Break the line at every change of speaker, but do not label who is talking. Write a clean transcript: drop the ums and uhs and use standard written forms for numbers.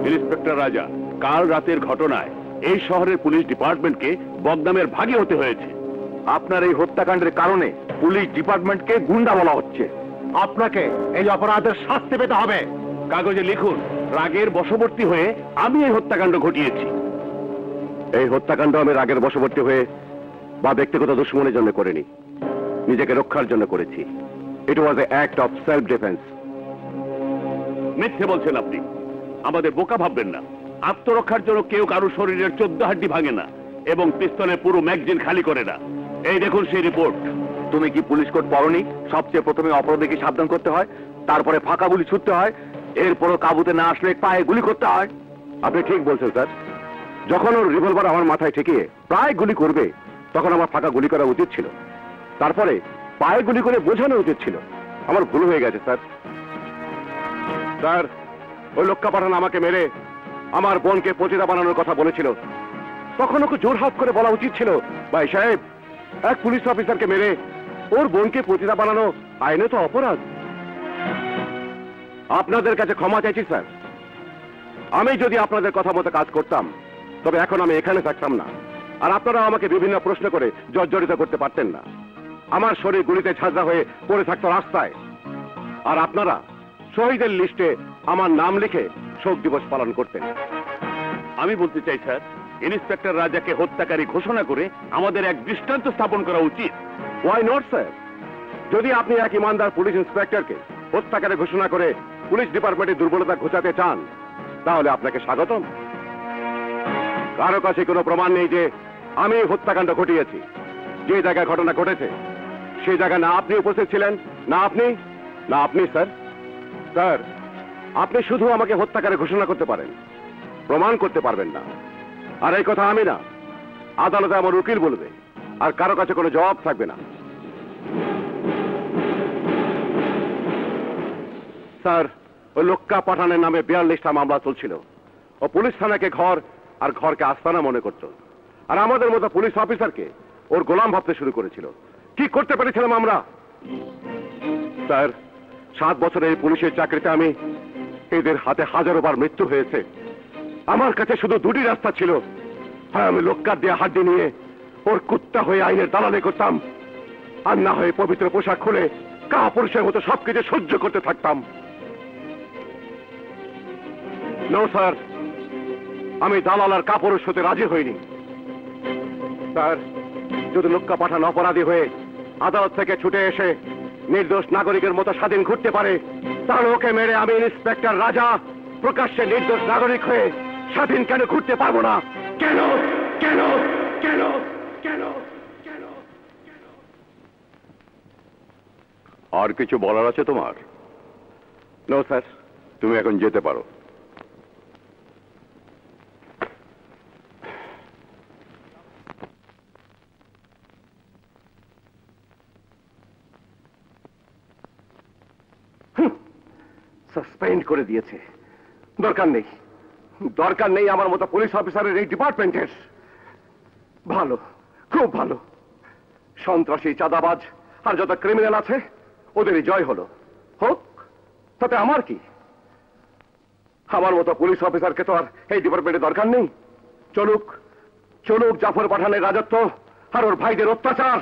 Inspector রাজা, কাল রাতের ঘটনায় এই শহরের পুলিশ ডিপার্টমেন্টকে বদনামের ভাগী হতে হয়েছে।
আপনার এই হত্যাকাণ্ডের কারণে পুলিশ ডিপার্টমেন্টকে গুন্ডা বলা হচ্ছে। আপনাকে এই অপরাধের শাস্তি পেতে হবে।
কাগজে লিখুন, রাগের বশবর্তী হয়ে আমি এই হত্যাকাণ্ড ঘটিয়েছি।
এই হত্যাকাণ্ড আমি রাগের বশবর্তী হয়ে বা ব্যক্তিগত দুশ্মনের জন্য করিনি, নিজেকে রক্ষার জন্য করেছি। ইট ওয়াজ এ অ্যাক্ট অফ সেলফ ডিফেন্স।
মিথ্যে বলছেন আপনি, আমাদের বোকা ভাববেন না। আত্মরক্ষার জন্য কেউ কারো শরীরের 14 হাড্ডি ভাঙে না এবং পিস্তলের পুরো ম্যাগজিন খালি করে না। এই দেখুন সেই রিপোর্ট।
তুমি কি পুলিশ কোড পড়নি? সবচেয়ে প্রথমে অপরাধীকে সাবধান করতে হয়, তারপরে ফাঁকা গুলি ছুটতে হয়, এরপরও কাবুতে না আসলে পায়ে গুলি করতে হয়। আপনি ঠিক বলছেন স্যার। যখন ওর রিভলভার আমার মাথায় ঠেকিয়ে প্রায় গুলি করবে, তখন আমার ফাঁকা গুলি করা উচিত ছিল, তারপরে পায়ে গুলি করে বোঝানো উচিত ছিল। আমার ভুল হয়ে গেছে স্যার। স্যার, ওই লোকটা পাঠান আমাকে মেরে আমার বোনকে পতিতা বানানোর কথা বলেছিল। তখন ওকে জোরহাত করে বলা উচিত ছিল, ভাই সাহেব, এক পুলিশ অফিসারকে মেরে ওর বোনকে পতিতা বানানো আইনে তো অপরাধ। আপনাদের কাছে ক্ষমা চাইছি স্যার। আমি যদি আপনাদের কথা মতো কাজ করতাম, তবে এখন আমি এখানে থাকতাম না, আর আপনারা আমাকে বিভিন্ন প্রশ্ন করে জর্জরিত করতে পারতেন না। আমার শরীর গুলিতে ঝাঁঝরা হয়ে পড়ে থাকতো রাস্তায়, আর আপনারা শহীদের লিস্টে আমার নাম লিখে শোক দিবস পালন করতেন।
আমি বলতে চাই স্যার, ইন্সপেক্টর রাজাকে হত্যাকারী ঘোষণা করে আমাদের এক দৃষ্টান্ত স্থাপন করা উচিত।
Why not sir? যদি আপনি এক ইমানদার পুলিশ ইন্সপেক্টরকে হত্যাকারী ঘোষণা করে পুলিশ ডিপার্টমেন্টের দুর্বলতা ঘোচাতে চান, তাহলে আপনাকে স্বাগতম। কারো কাছে কোনো প্রমাণ নেই যে আমি হত্যাকাণ্ড ঘটিয়েছি। যে জায়গায় ঘটনা ঘটেছে সেই জায়গায় না আপনি উপস্থিত ছিলেন, না আপনি স্যার। স্যার, আপনি শুধু আমাকে হত্যাকারী ঘোষণা করতে পারেন, প্রমাণ করতে পারবেন না। আর এই কথা আমি না, আদালতে আমার উকিল বলবে, আর কারো কাছে কোনো জবাব থাকবে না। স্যার, ওই লোক্কা পাঠানের নামে 42টা মামলা চলছিল। ও পুলিশ থানাকে ঘর আর ঘরকে আস্তানা মনে করত, আর আমাদের মতো পুলিশ অফিসারকে ওর গোলাম ভাবতে শুরু করেছিল। কি করতে পেরেছিলাম আমরা? স্যার, 7 বছরের এই পুলিশের চাকরিতে আমি এদের হাতে হাজারো বার মৃত্যু হয়েছে। আমার কাছে শুধু দুটি রাস্তা ছিল, হয় আমি লোক্কার দিয়ে হাড্ডি নিয়ে ওর কুত্তা হয়ে আইনের দালালি করতাম, আর না হয়ে পবিত্র পোশাক খুলে কাপুরুষের মতো সবকিছু সহ্য করতে থাকতাম। নো স্যার, আমি দালাল আর কাপুরুষ হতে রাজি হইনি। স্যার, যদি লোক্কা পাঠান অপরাধী হয়ে আদালত থেকে ছুটে এসে নির্দোষ নাগরিকের মতো স্বাধীন ঘুরতে পারে, তাহলে ওকে মেরে আমি ইন্সপেক্টর রাজা প্রকাশ্যে নির্দোষ নাগরিক হয়ে স্বাধীন কেন ঘুরতে পারবো না? কেন কেন কেন কেন কেন? আর কিছু বলার আছে তোমার? নো স্যার, তুমি এখন যেতে পারো। সাসপেন্ড করে দিয়েছে। দরকার নেই আমার মতো পুলিশ অফিসারের এই ডিপার্টমেন্টের। ভালো, খুব ভালো। সন্ত্রাসী, চাঁদাবাজ আর যত ক্রিমিনাল আছে ওদেরই জয় হলো। হোক, তাতে আমার কি? আমার মতো পুলিশ অফিসারকে তো আর এই ডিপার্টমেন্টে দরকার নেই। চলুক জাফর পাঠানের রাজত্ব আর ওর ভাইদের অত্যাচার।